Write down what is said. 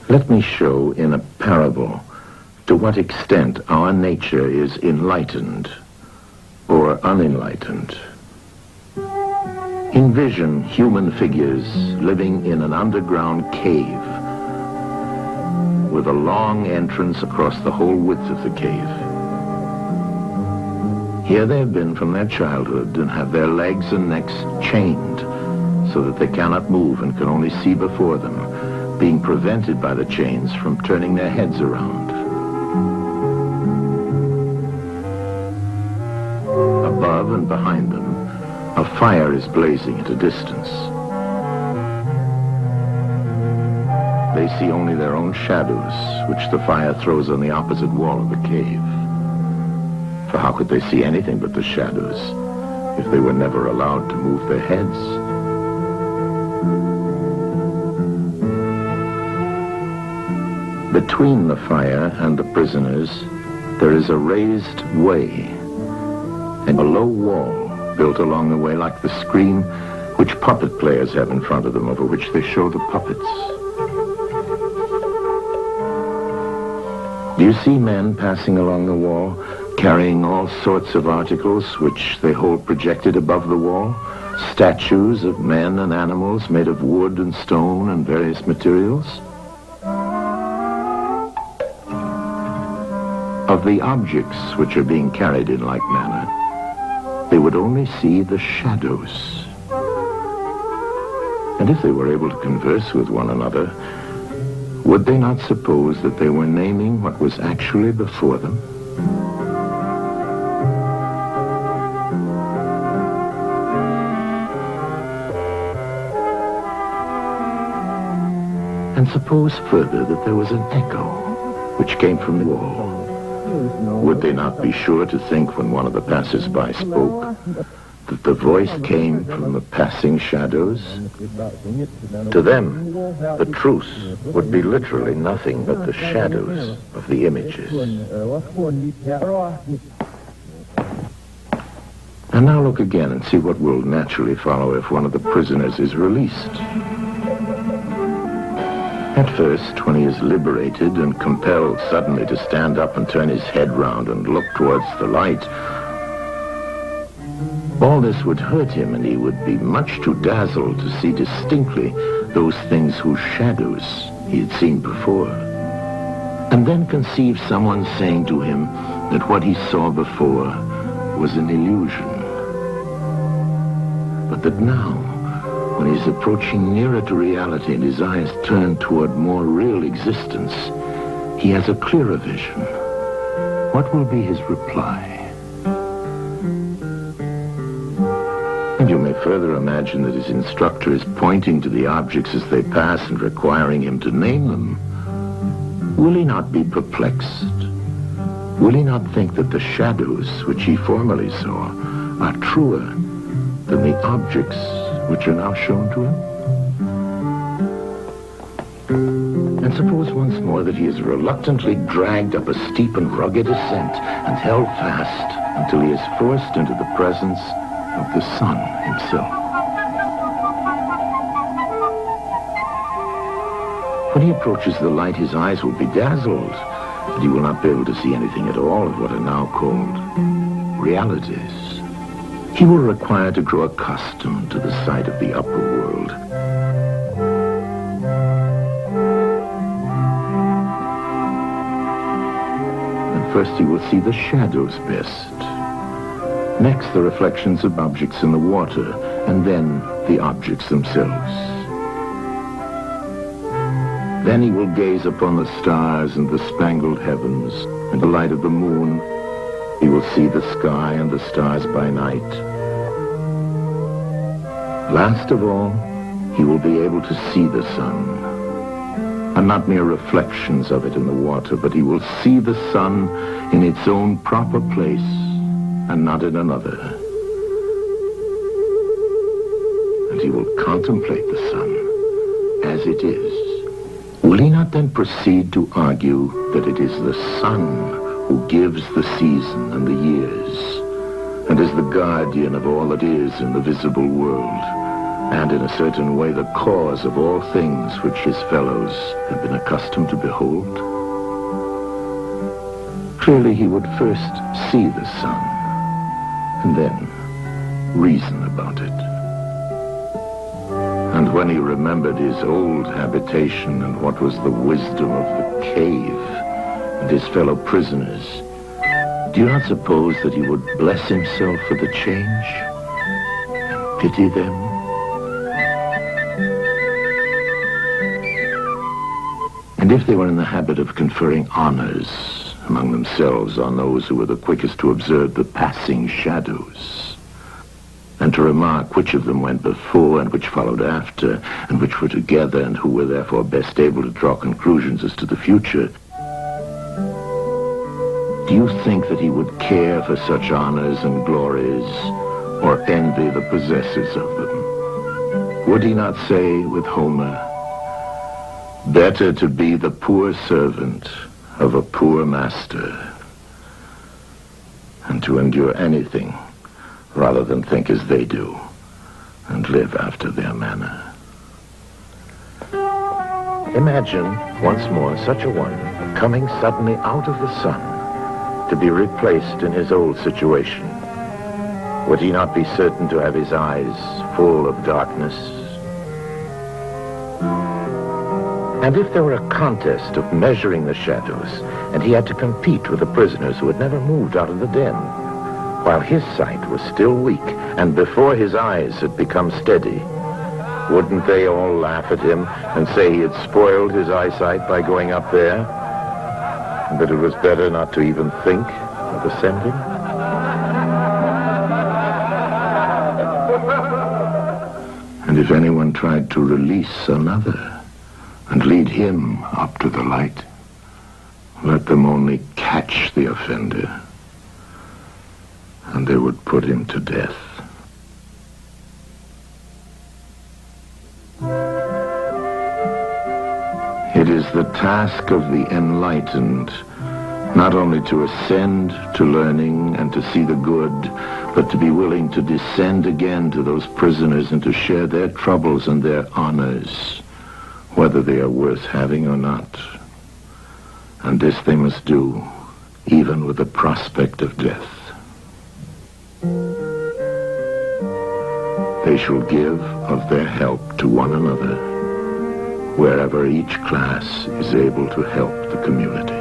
Let me show in a parable to what extent our nature is enlightened or unenlightened. Envision human figures living in an underground cave with a long entrance across the whole width of the cave. Here they have been from their childhood and have their legs and necks chained so that they cannot move and can only see before them, being prevented by the chains from turning their heads around. Above and behind them, a fire is blazing at a distance. They see only their own shadows, which the fire throws on the opposite wall of the cave. For how could they see anything but the shadows if they were never allowed to move their heads? Between the fire and the prisoners, there is a raised way and a low wall built along the way like the screen which puppet players have in front of them, over which they show the puppets. Do you see men passing along the wall, carrying all sorts of articles which they hold projected above the wall? Statues of men and animals made of wood and stone and various materials? Of the objects which are being carried in like manner, they would only see the shadows. And if they were able to converse with one another, would they not suppose that they were naming what was actually before them? And suppose further that there was an echo which came from the wall. Would they not be sure to think when one of the passers-by spoke that the voice came from the passing shadows? To them, the truth would be literally nothing but the shadows of the images. And now look again and see what will naturally follow if one of the prisoners is released. At first, when he is liberated and compelled suddenly to stand up and turn his head round and look towards the light, all this would hurt him, and he would be much too dazzled to see distinctly those things whose shadows he had seen before. And then conceive someone saying to him that what he saw before was an illusion, but that now, when he's approaching nearer to reality and his eyes turn toward more real existence, he has a clearer vision. What will be his reply? And you may further imagine that his instructor is pointing to the objects as they pass and requiring him to name them. Will he not be perplexed? Will he not think that the shadows which he formerly saw are truer than the objects which are now shown to him? And suppose once more that he is reluctantly dragged up a steep and rugged ascent and held fast until he is forced into the presence of the sun himself. When he approaches the light, his eyes will be dazzled, and he will not be able to see anything at all of what are now called realities. He will require to grow accustomed to the sight of the upper world. And first he will see the shadows best. Next, the reflections of objects in the water, and then the objects themselves. Then he will gaze upon the stars and the spangled heavens and the light of the moon. He will see the sky and the stars by night. Last of all, he will be able to see the sun, and not mere reflections of it in the water, but he will see the sun in its own proper place and not in another. And he will contemplate the sun as it is. Will he not then proceed to argue that it is the sun who gives the season and the years, and is the guardian of all that is in the visible world, and in a certain way the cause of all things which his fellows had been accustomed to behold. Clearly he would first see the sun, and then reason about it. And when he remembered his old habitation and what was the wisdom of the cave and his fellow prisoners, do you not suppose that he would bless himself for the change and pity them? And if they were in the habit of conferring honors among themselves on those who were the quickest to observe the passing shadows, and to remark which of them went before and which followed after, and which were together and who were therefore best able to draw conclusions as to the future, do you think that he would care for such honors and glories, or envy the possessors of them? Would he not say with Homer, "Better to be the poor servant of a poor master, and to endure anything rather than think as they do and live after their manner"? Imagine once more such a one coming suddenly out of the sun to be replaced in his old situation. Would he not be certain to have his eyes full of darkness? And if there were a contest of measuring the shadows, and he had to compete with the prisoners who had never moved out of the den, while his sight was still weak, and before his eyes had become steady, wouldn't they all laugh at him and say he had spoiled his eyesight by going up there, and that it was better not to even think of ascending? And if anyone tried to release another and lead him up to the light, let them only catch the offender, and they would put him to death. It is the task of the enlightened not only to ascend to learning and to see the good, but to be willing to descend again to those prisoners and to share their troubles and their honors, whether they are worth having or not. And this they must do, even with the prospect of death. They shall give of their help to one another, wherever each class is able to help the community.